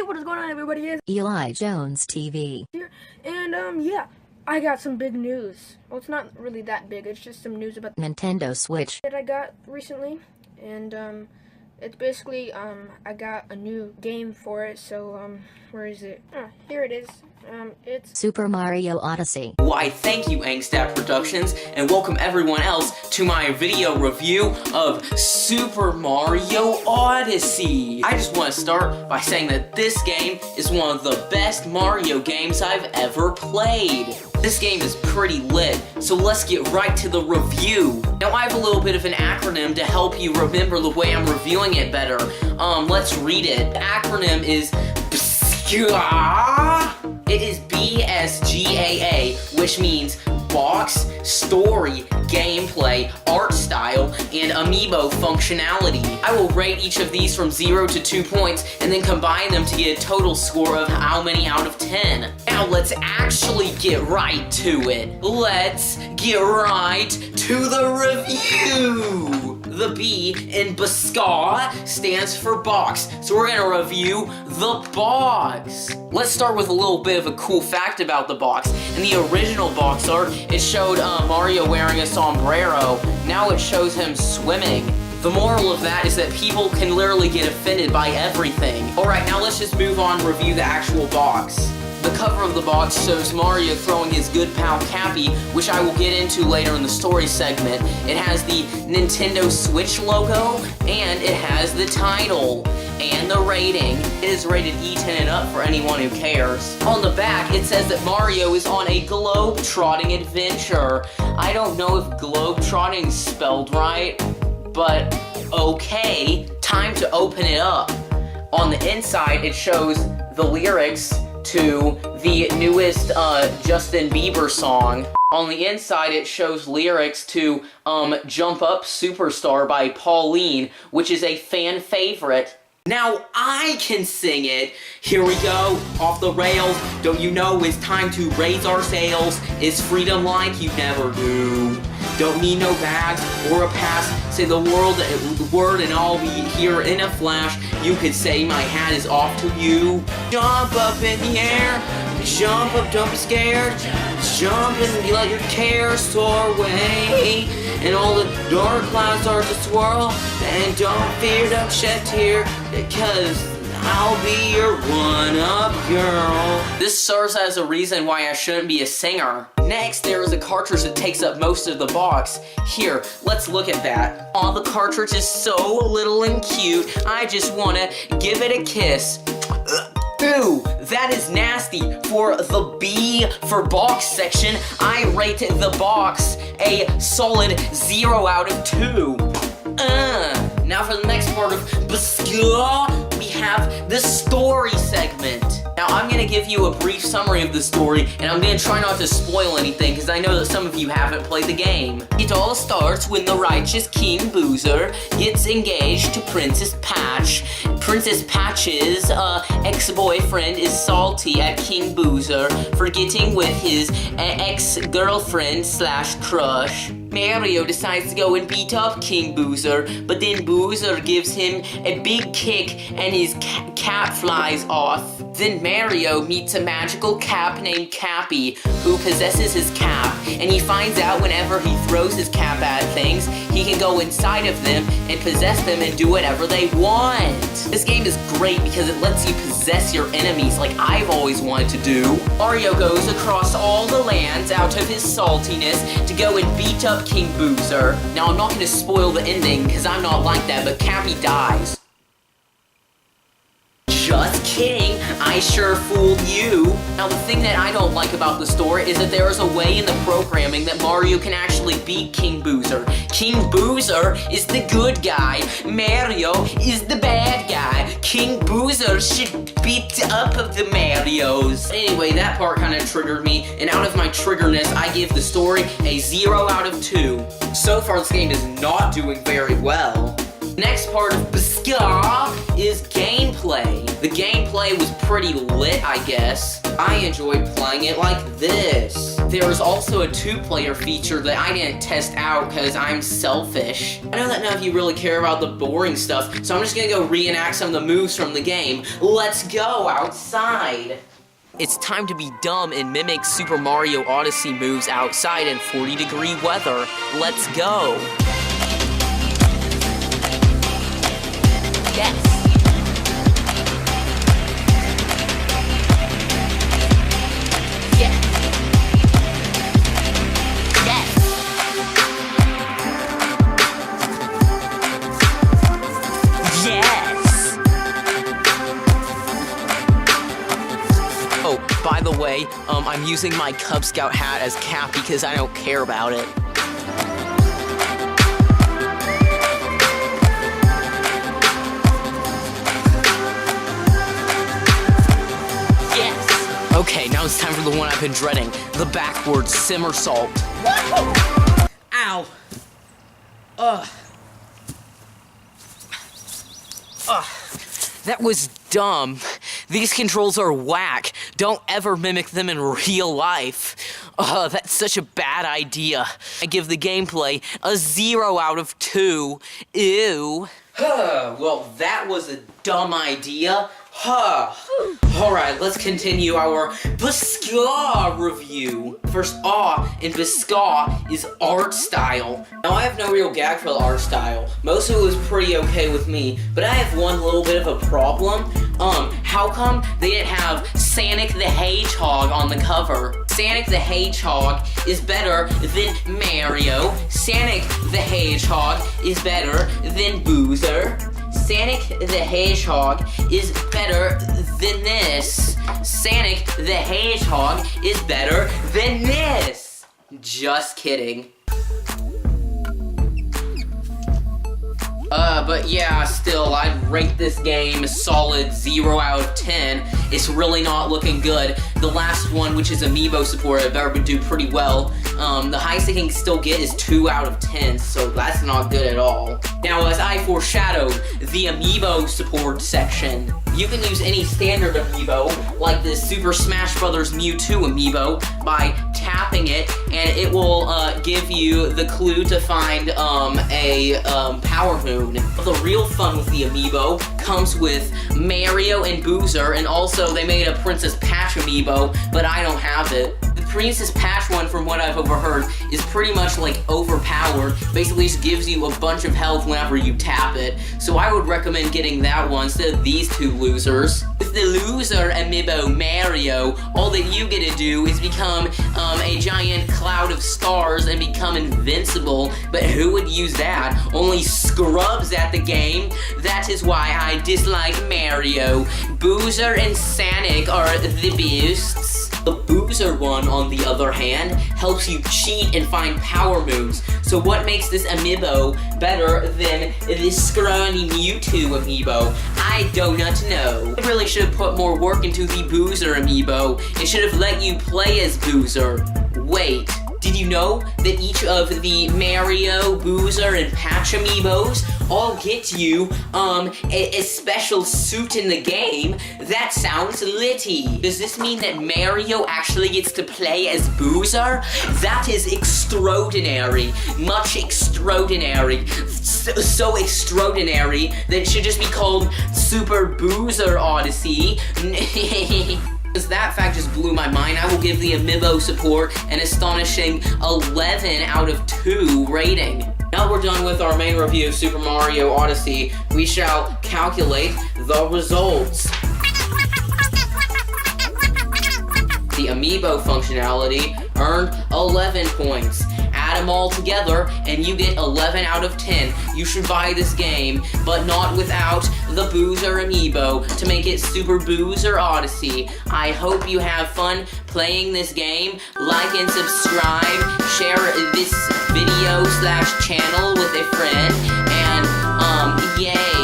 what is going on, everybody? Is Eli Jones TV here, and yeah, I got some big news. Well, it's not really that big. It's just some news about Nintendo Switch that I got recently, and it's basically I got a new game for it. So where is it? Here it is. It's Super Mario Odyssey. Why, thank you, Angstat Productions, and welcome everyone else to my video review of Super Mario Odyssey. I just want to start by saying that this game is one of the best Mario games I've ever played. This game is pretty lit, so let's get right to the review. Now, I have a little bit of an acronym to help you remember the way I'm reviewing it better. Let's read it. The acronym is BSGAA. It is BSGAA, which means box, story, gameplay, art style, and amiibo functionality. I will rate each of these from 0 to 2 points and then combine them to get a total score of how many out of 10. Now let's actually get right to it. Let's get right to the review. The B in BSGAA stands for box, so we're gonna review the box. Let's start with a little bit of a cool fact about the box. In the original box art, it showed Mario wearing a sombrero. Now it shows him swimming. The moral of that is that people can literally get offended by everything. Alright, now let's just move on and review the actual box. The cover of the box shows Mario throwing his good pal Cappy, which I will get into later in the story segment. It has the Nintendo Switch logo, and it has the title. And the rating. It is rated E10 and up for anyone who cares. On the back, it says that Mario is on a globe-trotting adventure. I don't know if globe-trotting is spelled right, but okay. Time to open it up. On the inside, it shows the lyrics to the newest Justin Bieber song. On the inside, it shows lyrics to Jump Up Superstar by Pauline, which is a fan favorite. Now I can sing it. Here we go, off the rails. Don't you know it's time to raise our sails? It's freedom like you never knew. Don't need no bags or a pass. Say the word and I'll be here in a flash. You could say my hat is off to you. Jump up in the air. Jump up, don't be scared. Jump and let your cares soar away. And all the dark clouds start to swirl. And don't fear, don't shed tear, because I'll be your one-up girl. This serves as a reason why I shouldn't be a singer. Next, there is a cartridge that takes up most of the box. Here, let's look at that. Aw, the cartridge is so little and cute. I just wanna give it a kiss. Ew, that is nasty. For the B for box section, I rate the box a solid 0 out of 2. Now for the next part of BSGAA, we have the story segment. Now I'm going to give you a brief summary of the story, and I'm going to try not to spoil anything, because I know that some of you haven't played the game. It all starts when the righteous King Boozer gets engaged to Princess Patch. Princess Patch's ex-boyfriend is salty at King Boozer for getting with his ex-girlfriend slash crush. Mario decides to go and beat up King Boozer, but then Boozer gives him a big kick and his cap flies off. Then Mario meets a magical cap named Cappy, who possesses his cap, and he finds out whenever he throws his cap at things, he can go inside of them and possess them and do whatever they want. This game is great because it lets you possess your enemies like I've always wanted to do. Mario goes across all the lands out of his saltiness to go and beat up King Boozer. Now I'm not going to spoil the ending because I'm not like that, but Cappy dies. Just kidding, I sure fooled you. Now the thing that I don't like about the story is that there is a way in the programming that Mario can actually beat King Boozer. King Boozer is the good guy, Mario is the bad guy. King Boozer should beat up of the Marios. Anyway, that part kind of triggered me, and out of my triggerness, I give the story a 0 out of 2. So far this game is not doing very well. Next part of BSGAA is gameplay. The gameplay was pretty lit, I guess. I enjoyed playing it like this. There's also a 2-player feature that I didn't test out because I'm selfish. I know that none of you really care about the boring stuff, so I'm just gonna go reenact some of the moves from the game. Let's go outside! It's time to be dumb and mimic Super Mario Odyssey moves outside in 40-degree weather. Let's go! Yes! By the way, I'm using my Cub Scout hat as cap because I don't care about it. Yes! Okay, now it's time for the one I've been dreading, the backward somersault. Ow! Ugh. Ugh. That was dumb. These controls are whack. Don't ever mimic them in real life. That's such a bad idea. I give the gameplay a 0 out of 2. Ew. Well, that was a dumb idea. Alright, let's continue our Bisca review. First, in Bisca is art style. Now, I have no real gag for the art style. Most of it was pretty okay with me, but I have one little bit of a problem. How come they didn't have Sonic the Hedgehog on the cover? Sonic the Hedgehog is better than Mario. Sonic the Hedgehog is better than Boozer. Sonic the Hedgehog is better than this. Sonic the Hedgehog is better than this. Just kidding. But yeah, still, I'd rate this game a solid 0 out of 10. It's really not looking good. The last one, which is Amiibo support, I better do pretty well. The highest I can still get is 2 out of 10, so that's not good at all. Now, as I foreshadowed, the Amiibo support section. You can use any standard Amiibo, like this Super Smash Bros. Mewtwo Amiibo, by tapping it, and it will give you the clue to find a Power Moon. The real fun with the Amiibo comes with Mario and Boozer, and also they made a Princess Patch Amiibo, but I don't have it. The Princess Patch one, from what I've overheard, is pretty much like overpowered. Basically just gives you a bunch of health whenever you tap it. So I would recommend getting that one instead of these two losers. With the loser Amiibo Mario, all that you get to do is become a giant cloud of stars and become invincible. But who would use that? Only scrubs at the game. That is why I dislike Mario. Boozer and Sonic are the beasts. The Boozer one, on the other hand, helps you cheat and find power moves. So what makes this Amiibo better than this scrawny Mewtwo Amiibo? I do not know. It really should have put more work into the Boozer Amiibo. It should have let you play as Boozer. Wait. Did you know that each of the Mario, Boozer, and Patch Amiibos all get you, a special suit in the game? That sounds litty. Does this mean that Mario actually gets to play as Boozer? That is extraordinary. Much extraordinary. So extraordinary that it should just be called Super Boozer Odyssey. Because that fact just blew my mind, I will give the Amiibo support an astonishing 11 out of 2 rating. Now we're done with our main review of Super Mario Odyssey, we shall calculate the results. The Amiibo functionality earned 11 points. Add them all together and you get 11 out of 10. You should buy this game, but not without the Boozer Amiibo to make it Super Boozer Odyssey. I hope you have fun playing this game. Like and subscribe. Share this video / channel with a friend. And, yay.